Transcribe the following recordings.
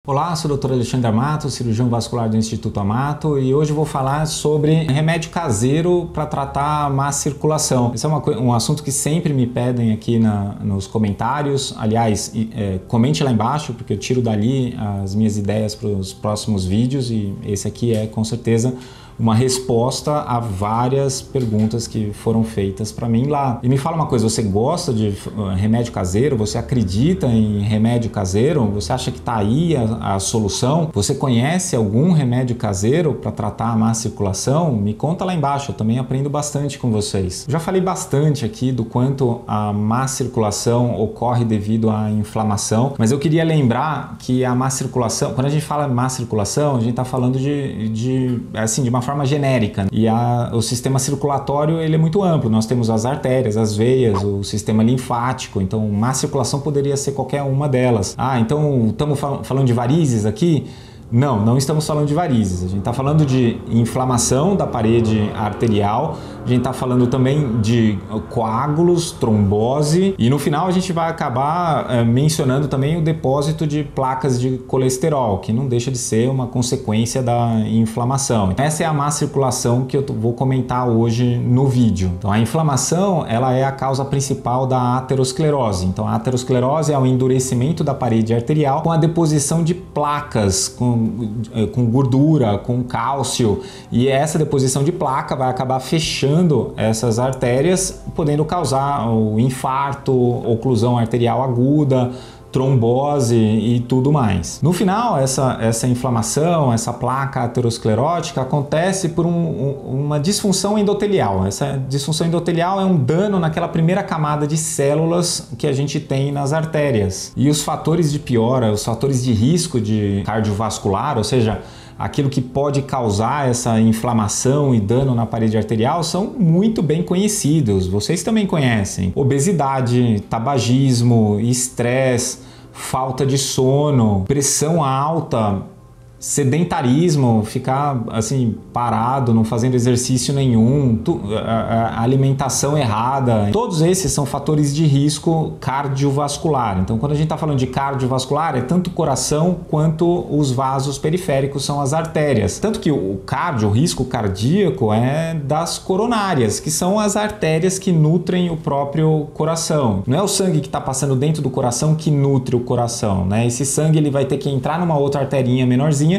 Olá, sou o Dr. Alexandre Amato, cirurgião vascular do Instituto Amato, e hoje eu vou falar sobre remédio caseiro para tratar a má circulação. Esse é um assunto que sempre me pedem aqui nos comentários. Aliás, comente lá embaixo, porque eu tiro dali as minhas ideias para os próximos vídeos, e esse aqui é com certeza uma resposta a várias perguntas que foram feitas para mim lá. E me fala uma coisa, você gosta de remédio caseiro? Você acredita em remédio caseiro? Você acha que está aí a solução? Você conhece algum remédio caseiro para tratar a má circulação? Me conta lá embaixo, eu também aprendo bastante com vocês. Já falei bastante aqui do quanto a má circulação ocorre devido à inflamação, mas eu queria lembrar que a má circulação, quando a gente fala má circulação, a gente está falando de uma forma genérica. E o sistema circulatório ele é muito amplo. Nós temos as artérias, as veias, o sistema linfático. Então, má circulação poderia ser qualquer uma delas. Então estamos falando de varizes aqui? Não estamos falando de varizes. A gente está falando de inflamação da parede arterial, a gente está falando também de coágulos, trombose, e no final a gente vai acabar mencionando também o depósito de placas de colesterol, que não deixa de ser uma consequência da inflamação. Essa é a má circulação que eu vou comentar hoje no vídeo. Então, a inflamação ela é a causa principal da aterosclerose. Então, a aterosclerose é o endurecimento da parede arterial com a deposição de placas, com gordura, com cálcio, e essa deposição de placa vai acabar fechando essas artérias, podendo causar o infarto, oclusão arterial aguda, trombose e tudo mais. No final, essa inflamação, essa placa aterosclerótica acontece por uma disfunção endotelial. Essa disfunção endotelial é um dano naquela primeira camada de células que a gente tem nas artérias. E os fatores de piora, os fatores de risco de cardiovascular, ou seja, aquilo que pode causar essa inflamação e dano na parede arterial são muito bem conhecidos. Vocês também conhecem. Obesidade, tabagismo, estresse, falta de sono, pressão alta, sedentarismo, ficar assim parado, não fazendo exercício nenhum, a alimentação errada. Todos esses são fatores de risco cardiovascular. Então, quando a gente está falando de cardiovascular, é tanto o coração quanto os vasos periféricos, são as artérias. Tanto que o risco cardíaco é das coronárias, que são as artérias que nutrem o próprio coração. Não é o sangue que está passando dentro do coração que nutre o coração, né? Esse sangue ele vai ter que entrar numa outra arterinha menorzinha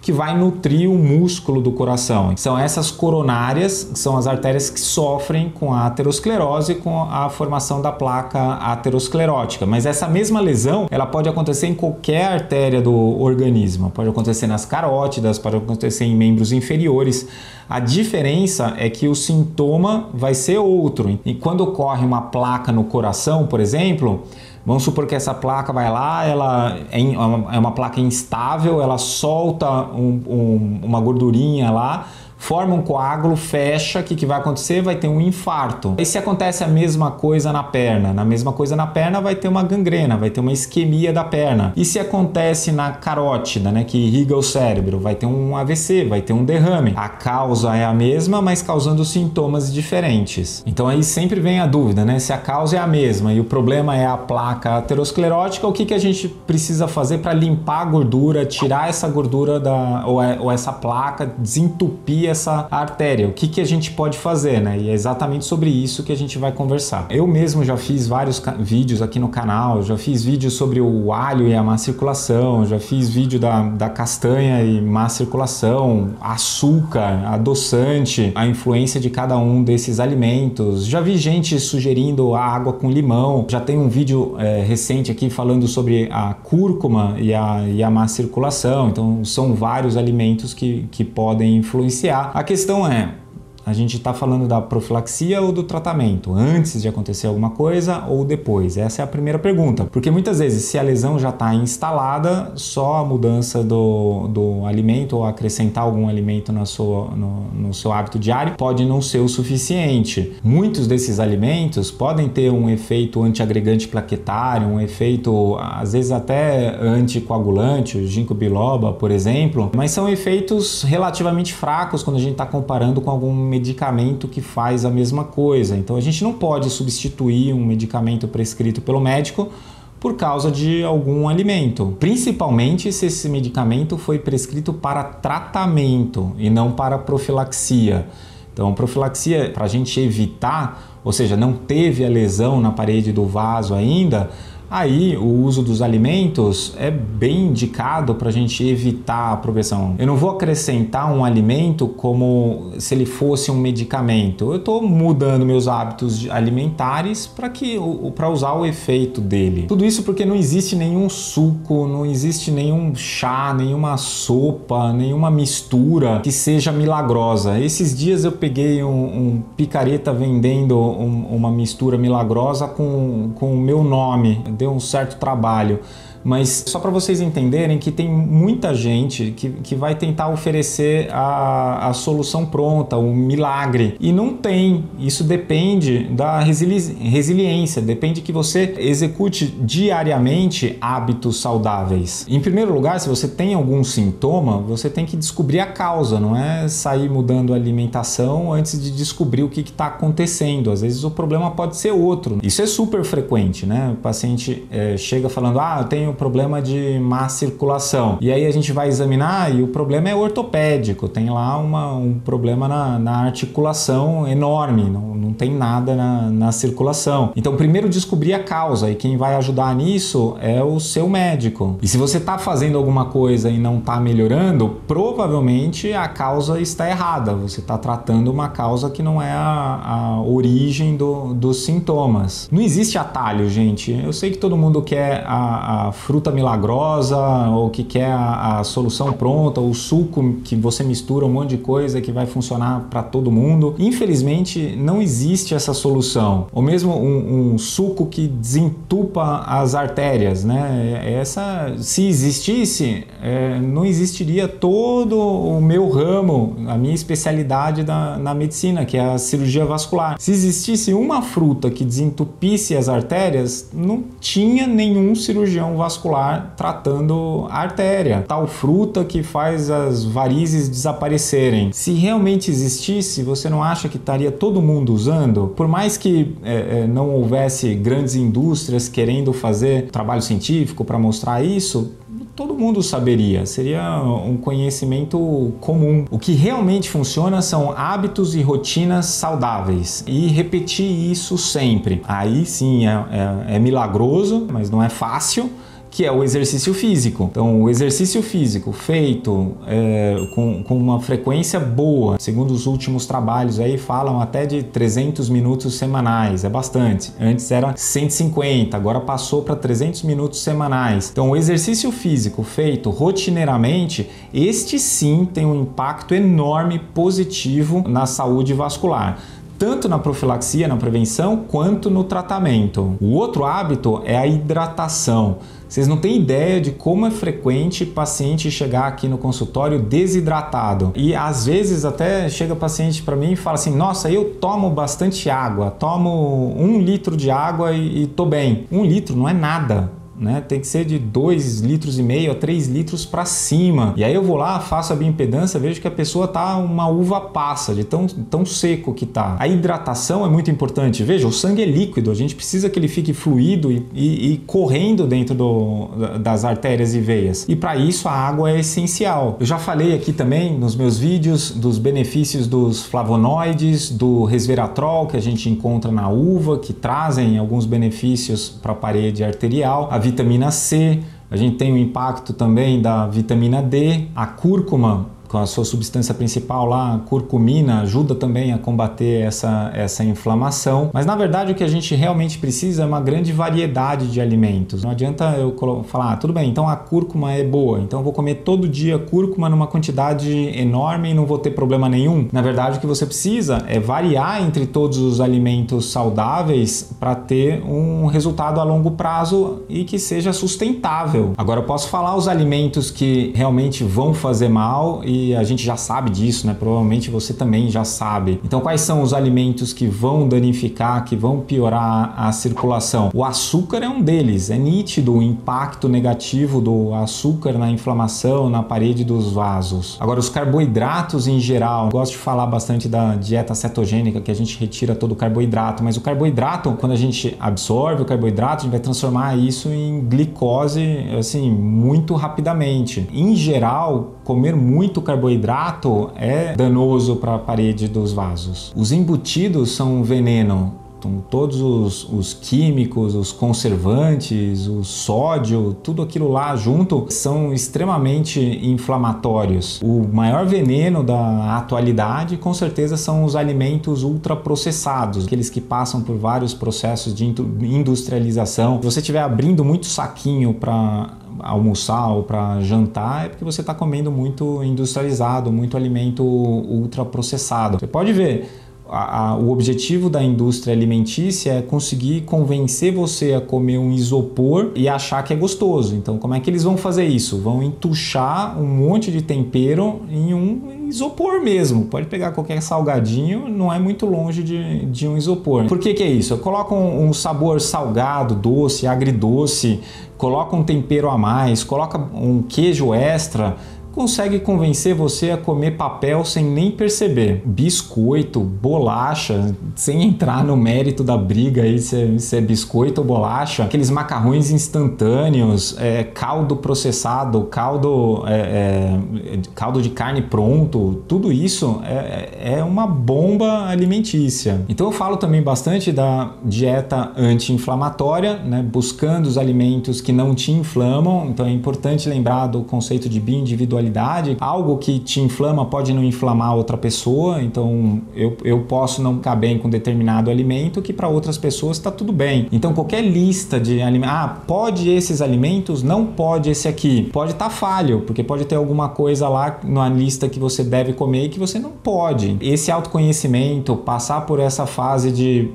que vai nutrir o músculo do coração. São essas coronárias, que são as artérias que sofrem com a aterosclerose, com a formação da placa aterosclerótica. Mas essa mesma lesão, ela pode acontecer em qualquer artéria do organismo. Pode acontecer nas carótidas, pode acontecer em membros inferiores. A diferença é que o sintoma vai ser outro. E quando ocorre uma placa no coração, por exemplo, vamos supor que essa placa vai lá, ela é uma placa instável, ela solta uma gordurinha lá, forma um coágulo, fecha, o que vai acontecer? Vai ter um infarto. E se acontece a mesma coisa na perna? Na mesma coisa na perna vai ter uma gangrena, vai ter uma isquemia da perna. E se acontece na carótida, né, que irriga o cérebro? Vai ter um AVC, vai ter um derrame. A causa é a mesma, mas causando sintomas diferentes. Então aí sempre vem a dúvida, né? Se a causa é a mesma e o problema é a placa aterosclerótica, o que a gente precisa fazer para limpar a gordura, tirar essa gordura ou essa placa, desentupir essa artéria? O que a gente pode fazer, né? E é exatamente sobre isso que a gente vai conversar. Eu mesmo já fiz vários vídeos aqui no canal, já fiz vídeos sobre o alho e a má circulação, já fiz vídeo da castanha e má circulação, açúcar, adoçante, a influência de cada um desses alimentos. Já vi gente sugerindo a água com limão, já tem um vídeo recente aqui falando sobre a cúrcuma e a má circulação. Então são vários alimentos que podem influenciar. A questão é, a gente está falando da profilaxia ou do tratamento? Antes de acontecer alguma coisa ou depois? Essa é a primeira pergunta. Porque muitas vezes, se a lesão já está instalada, só a mudança do alimento ou acrescentar algum alimento no seu hábito diário pode não ser o suficiente. Muitos desses alimentos podem ter um efeito antiagregante plaquetário, um efeito, às vezes até anticoagulante, o ginkgo biloba, por exemplo, mas são efeitos relativamente fracos quando a gente está comparando com algum medicamento que faz a mesma coisa. Então a gente não pode substituir um medicamento prescrito pelo médico por causa de algum alimento, principalmente se esse medicamento foi prescrito para tratamento e não para profilaxia. Então, profilaxia, para a gente evitar, ou seja, não teve a lesão na parede do vaso ainda, aí o uso dos alimentos é bem indicado para a gente evitar a progressão. Eu não vou acrescentar um alimento como se ele fosse um medicamento. Eu estou mudando meus hábitos alimentares para usar o efeito dele. Tudo isso porque não existe nenhum suco, não existe nenhum chá, nenhuma sopa, nenhuma mistura que seja milagrosa. Esses dias eu peguei um picareta vendendo uma mistura milagrosa com o meu nome. Deu um certo trabalho, mas só para vocês entenderem que tem muita gente que vai tentar oferecer a solução pronta, o milagre, e não tem. Isso depende da resiliência, depende que você execute diariamente hábitos saudáveis. Em primeiro lugar, se você tem algum sintoma, você tem que descobrir a causa, não é sair mudando a alimentação antes de descobrir o que está acontecendo. Às vezes o problema pode ser outro. Isso é super frequente, né? O paciente chega falando, eu tenho problema de má circulação. E aí a gente vai examinar e o problema é ortopédico, tem lá um problema na articulação enorme, não tem nada na circulação. Então primeiro descobrir a causa, e quem vai ajudar nisso é o seu médico. E se você está fazendo alguma coisa e não está melhorando, provavelmente a causa está errada, você está tratando uma causa que não é a origem dos sintomas. Não existe atalho, gente. Eu sei que todo mundo quer a fruta milagrosa, ou que quer a solução pronta, o suco que você mistura um monte de coisa que vai funcionar para todo mundo. Infelizmente não existe essa solução, ou mesmo um suco que desentupa as artérias, né? Se existisse, não existiria todo o meu ramo, a minha especialidade na medicina, que é a cirurgia vascular. Se existisse uma fruta que desentupisse as artérias, não tinha nenhum cirurgião vascular tratando a artéria. Tal fruta que faz as varizes desaparecerem. Se realmente existisse, você não acha que estaria todo mundo usando? Por mais que não houvesse grandes indústrias querendo fazer trabalho científico para mostrar isso, todo mundo saberia, seria um conhecimento comum. O que realmente funciona são hábitos e rotinas saudáveis, e repetir isso sempre. Aí sim é milagroso, mas não é fácil, que é o exercício físico. Então, o exercício físico feito com uma frequência boa, segundo os últimos trabalhos aí falam até de 300 minutos semanais, é bastante. Antes era 150, agora passou para 300 minutos semanais. Então, o exercício físico feito rotineiramente, este sim tem um impacto enorme positivo na saúde vascular, tanto na profilaxia, na prevenção, quanto no tratamento. O outro hábito é a hidratação. Vocês não têm ideia de como é frequente paciente chegar aqui no consultório desidratado. E às vezes até chega paciente para mim e fala assim, nossa, eu tomo bastante água, tomo 1 litro de água e tô bem. 1 litro não é nada, né? Tem que ser de 2,5 litros a 3 litros para cima. E aí eu vou lá, faço a bioimpedância, vejo que a pessoa tá uma uva passa, de tão seco que tá. A hidratação é muito importante. Veja, o sangue é líquido, a gente precisa que ele fique fluido e correndo dentro das artérias e veias. E para isso a água é essencial. Eu já falei aqui também nos meus vídeos dos benefícios dos flavonoides, do resveratrol que a gente encontra na uva, que trazem alguns benefícios para a parede arterial. A vitamina C, a gente tem o impacto também da vitamina D, a cúrcuma, com a sua substância principal lá, a curcumina, ajuda também a combater essa inflamação. Mas na verdade o que a gente realmente precisa é uma grande variedade de alimentos. Não adianta eu falar, tudo bem, então a cúrcuma é boa, então eu vou comer todo dia cúrcuma numa quantidade enorme e não vou ter problema nenhum. Na verdade o que você precisa é variar entre todos os alimentos saudáveis para ter um resultado a longo prazo e que seja sustentável. Agora eu posso falar os alimentos que realmente vão fazer mal e que a gente já sabe disso, né? Provavelmente você também já sabe. Então, quais são os alimentos que vão danificar, que vão piorar a circulação? O açúcar é um deles. É nítido o impacto negativo do açúcar na inflamação, na parede dos vasos. Agora, os carboidratos em geral, eu gosto de falar bastante da dieta cetogênica, que a gente retira todo o carboidrato, mas o carboidrato, quando a gente absorve o carboidrato, a gente vai transformar isso em glicose, assim, muito rapidamente. Em geral, comer muito carboidrato é danoso para a parede dos vasos. Os embutidos são um veneno. Então, todos os químicos, os conservantes, o sódio, tudo aquilo lá junto são extremamente inflamatórios. O maior veneno da atualidade, com certeza, são os alimentos ultraprocessados, aqueles que passam por vários processos de industrialização. Se você estiver abrindo muito saquinho para almoçar ou para jantar, é porque você está comendo muito industrializado, muito alimento ultraprocessado. Você pode ver. O objetivo da indústria alimentícia é conseguir convencer você a comer um isopor e achar que é gostoso. Então, como é que eles vão fazer isso? Vão entuchar um monte de tempero em um isopor mesmo. Pode pegar qualquer salgadinho, não é muito longe de um isopor. Por que é isso? Coloca um sabor salgado, doce, agridoce, coloca um tempero a mais, coloca um queijo extra, consegue convencer você a comer papel sem nem perceber. Biscoito, bolacha, sem entrar no mérito da briga aí se é biscoito ou bolacha, aqueles macarrões instantâneos, caldo processado, caldo de carne pronto, tudo isso é uma bomba alimentícia. Então eu falo também bastante da dieta anti-inflamatória, né, buscando os alimentos que não te inflamam. Então é importante lembrar do conceito de bioindividualidade. Algo que te inflama pode não inflamar outra pessoa, então eu posso não ficar bem com determinado alimento que para outras pessoas está tudo bem. Então qualquer lista de alimentos, pode esses alimentos, não pode esse aqui, pode estar falho, porque pode ter alguma coisa lá na lista que você deve comer e que você não pode. Esse autoconhecimento, passar por essa fase de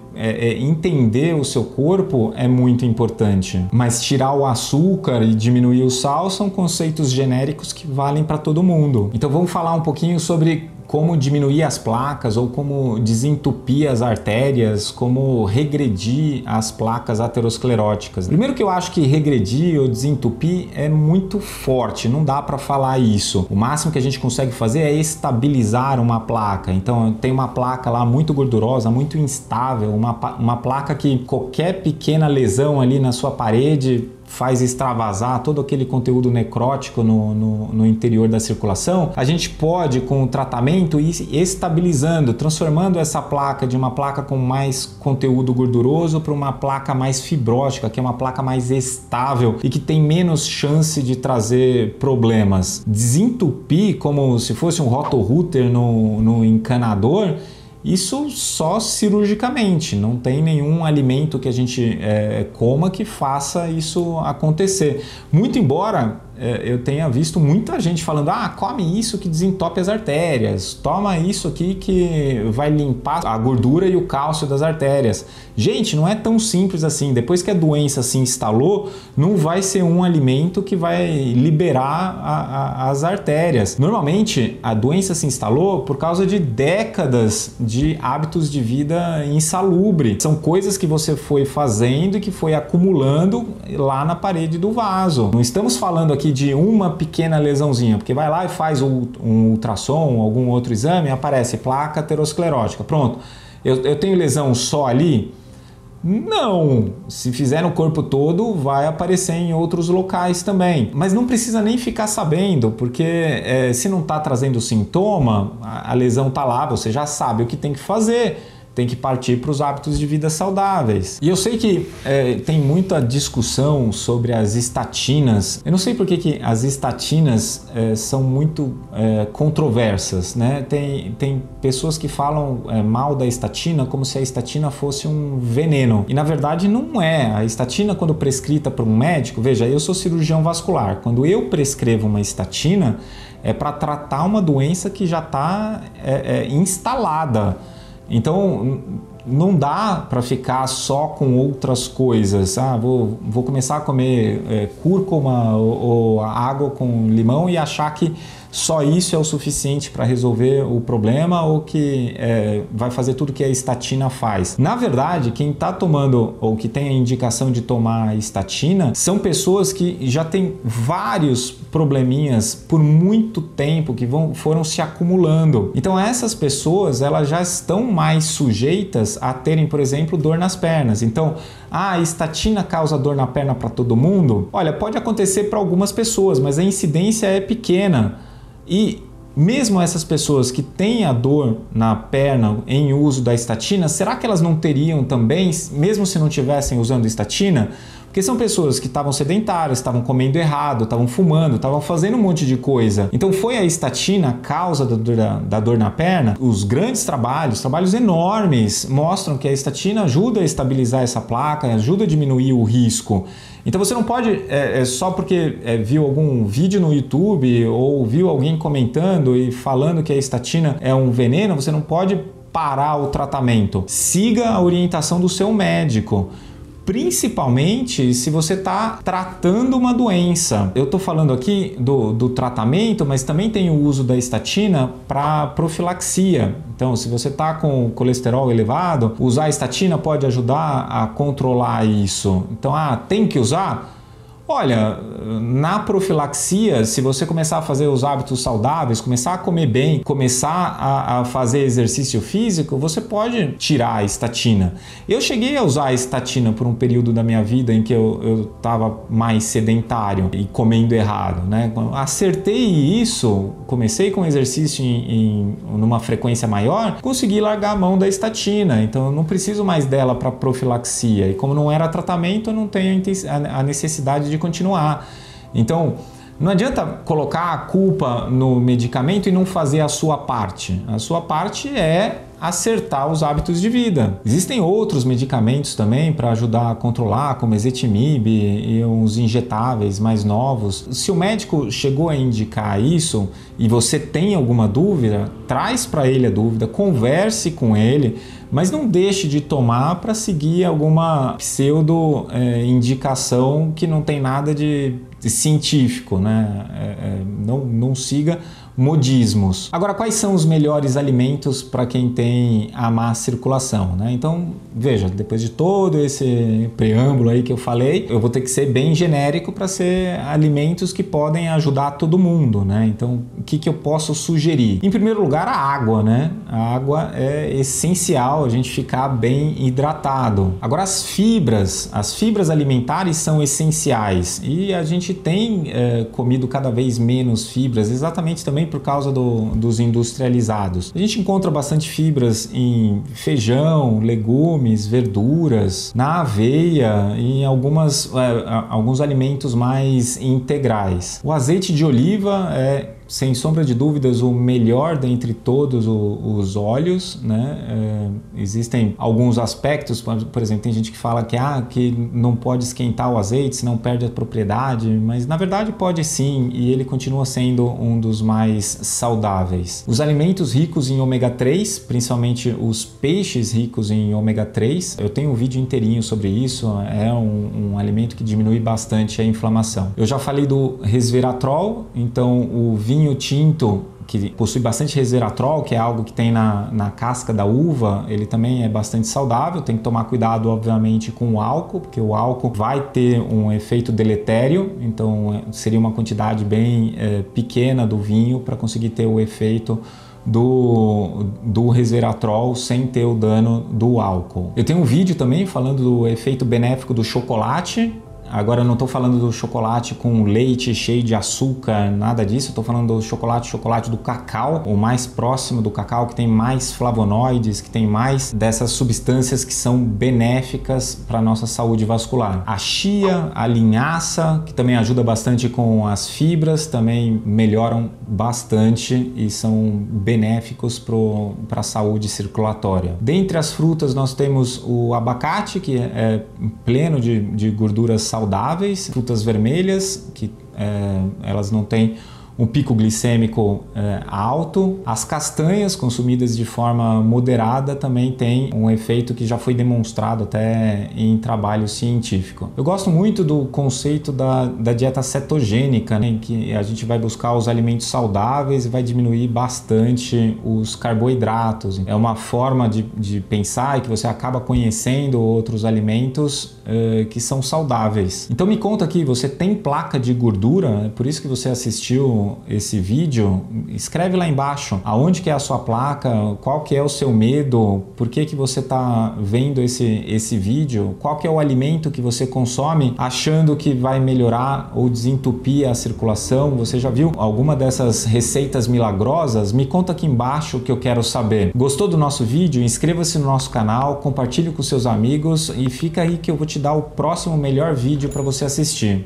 entender o seu corpo é muito importante, mas tirar o açúcar e diminuir o sal são conceitos genéricos que valem para todo mundo. Então vamos falar um pouquinho sobre como diminuir as placas ou como desentupir as artérias, como regredir as placas ateroscleróticas. Primeiro que eu acho que regredir ou desentupir é muito forte, não dá para falar isso. O máximo que a gente consegue fazer é estabilizar uma placa. Então tem uma placa lá muito gordurosa, muito instável, uma placa que qualquer pequena lesão ali na sua parede faz extravasar todo aquele conteúdo necrótico no interior da circulação. A gente pode, com o tratamento, ir estabilizando, transformando essa placa de uma placa com mais conteúdo gorduroso para uma placa mais fibrótica, que é uma placa mais estável e que tem menos chance de trazer problemas. Desentupir como se fosse um rotorrooter no encanador, isso só cirurgicamente, não tem nenhum alimento que a gente coma que faça isso acontecer. Muito embora eu tenha visto muita gente falando, come isso que desentope as artérias, toma isso aqui que vai limpar a gordura e o cálcio das artérias. Gente, não é tão simples assim. Depois que a doença se instalou, não vai ser um alimento que vai liberar as artérias. Normalmente, a doença se instalou por causa de décadas de hábitos de vida insalubre. São coisas que você foi fazendo e que foi acumulando lá na parede do vaso. Não estamos falando aqui de uma pequena lesãozinha, porque vai lá e faz um ultrassom, algum outro exame, aparece placa aterosclerótica. Pronto. Eu tenho lesão só ali? Não, se fizer no corpo todo vai aparecer em outros locais também, mas não precisa nem ficar sabendo, porque se não está trazendo sintoma, a lesão está lá, você já sabe o que tem que fazer. Tem que partir para os hábitos de vida saudáveis. E eu sei que tem muita discussão sobre as estatinas. Eu não sei por que as estatinas são muito controversas, né? Tem pessoas que falam mal da estatina como se a estatina fosse um veneno. E na verdade não é. A estatina, quando prescrita por um médico, veja, eu sou cirurgião vascular. Quando eu prescrevo uma estatina, é para tratar uma doença que já está instalada. Então, não dá para ficar só com outras coisas. Vou começar a comer cúrcuma ou água com limão e achar que só isso é o suficiente para resolver o problema ou que vai fazer tudo que a estatina faz. Na verdade, quem está tomando ou que tem a indicação de tomar estatina são pessoas que já têm vários probleminhas por muito tempo que foram se acumulando. Então essas pessoas elas já estão mais sujeitas a terem, por exemplo, dor nas pernas. Então, a estatina causa dor na perna para todo mundo? Olha, pode acontecer para algumas pessoas, mas a incidência é pequena. E mesmo essas pessoas que têm a dor na perna em uso da estatina, será que elas não teriam também, mesmo se não estivessem usando estatina? Porque são pessoas que estavam sedentárias, estavam comendo errado, estavam fumando, estavam fazendo um monte de coisa. Então foi a estatina a causa da dor na perna? Os grandes trabalhos enormes, mostram que a estatina ajuda a estabilizar essa placa, ajuda a diminuir o risco. Então você não pode, só porque viu algum vídeo no YouTube ou viu alguém comentando e falando que a estatina é um veneno, você não pode parar o tratamento. Siga a orientação do seu médico. Principalmente se você está tratando uma doença. Eu estou falando aqui do tratamento, mas também tem o uso da estatina para profilaxia. Então, se você está com colesterol elevado, usar a estatina pode ajudar a controlar isso. Então, tem que usar? Olha, na profilaxia, se você começar a fazer os hábitos saudáveis, começar a comer bem, começar a fazer exercício físico, você pode tirar a estatina. Eu cheguei a usar a estatina por um período da minha vida em que eu estava mais sedentário e comendo errado, né? Acertei isso, comecei com exercício numa frequência maior, consegui largar a mão da estatina, então eu não preciso mais dela para profilaxia. E como não era tratamento, eu não tenho a necessidade de continuar. Então, não adianta colocar a culpa no medicamento e não fazer a sua parte. A sua parte é acertar os hábitos de vida. Existem outros medicamentos também para ajudar a controlar, como ezetimibe e uns injetáveis mais novos. Se o médico chegou a indicar isso e você tem alguma dúvida, traz para ele a dúvida, converse com ele, mas não deixe de tomar para seguir alguma pseudo indicação que não tem nada de científico, né? Não siga modismos. Agora, quais são os melhores alimentos para quem tem a má circulação, né? Então, veja, depois de todo esse preâmbulo aí que eu falei, eu vou ter que ser bem genérico para ser alimentos que podem ajudar todo mundo, né? Então, o que eu posso sugerir? Em primeiro lugar, a água, né? A água é essencial a gente ficar bem hidratado. Agora, as fibras alimentares são essenciais e a gente tem comido cada vez menos fibras, exatamente também por causa dos industrializados. A gente encontra bastante fibras em feijão, legumes, verduras, na aveia e em alguns alimentos mais integrais. O azeite de oliva é, sem sombra de dúvidas, o melhor dentre todos os óleos, né? Existem alguns aspectos, por exemplo, tem gente que fala que não pode esquentar o azeite, senão perde a propriedade, mas na verdade pode sim, e ele continua sendo um dos mais saudáveis. Os alimentos ricos em ômega 3, principalmente os peixes ricos em ômega 3, eu tenho um vídeo inteirinho sobre isso, é um alimento que diminui bastante a inflamação. Eu já falei do resveratrol, então o vinho tinto, que possui bastante resveratrol, que é algo que tem na casca da uva, ele também é bastante saudável. Tem que tomar cuidado, obviamente, com o álcool, porque o álcool vai ter um efeito deletério, então seria uma quantidade bem pequena do vinho para conseguir ter o efeito do resveratrol sem ter o dano do álcool. Eu tenho um vídeo também falando do efeito benéfico do chocolate. Agora eu não estou falando do chocolate com leite cheio de açúcar, nada disso. Estou falando do chocolate do cacau, o mais próximo do cacau, que tem mais flavonoides, que tem mais dessas substâncias que são benéficas para a nossa saúde vascular. A chia, a linhaça, que também ajuda bastante com as fibras, também melhoram bastante e são benéficos para a saúde circulatória. Dentre as frutas nós temos o abacate, que é pleno de gorduras saudáveis, frutas vermelhas, que elas não têm um pico glicêmico alto. As castanhas consumidas de forma moderada também têm um efeito que já foi demonstrado até em trabalho científico. Eu gosto muito do conceito da dieta cetogênica, né, em que a gente vai buscar os alimentos saudáveis e vai diminuir bastante os carboidratos. É uma forma de pensar e que você acaba conhecendo outros alimentos que são saudáveis. Então me conta aqui, você tem placa de gordura? É por isso que você assistiu esse vídeo? Escreve lá embaixo aonde que é a sua placa, qual que é o seu medo, por que que você está vendo esse vídeo, qual que é o alimento que você consome achando que vai melhorar ou desentupir a circulação. Você já viu alguma dessas receitas milagrosas? Me conta aqui embaixo que eu quero saber. Gostou do nosso vídeo? Inscreva-se no nosso canal, compartilhe com seus amigos e fica aí que eu vou te dar o próximo melhor vídeo para você assistir.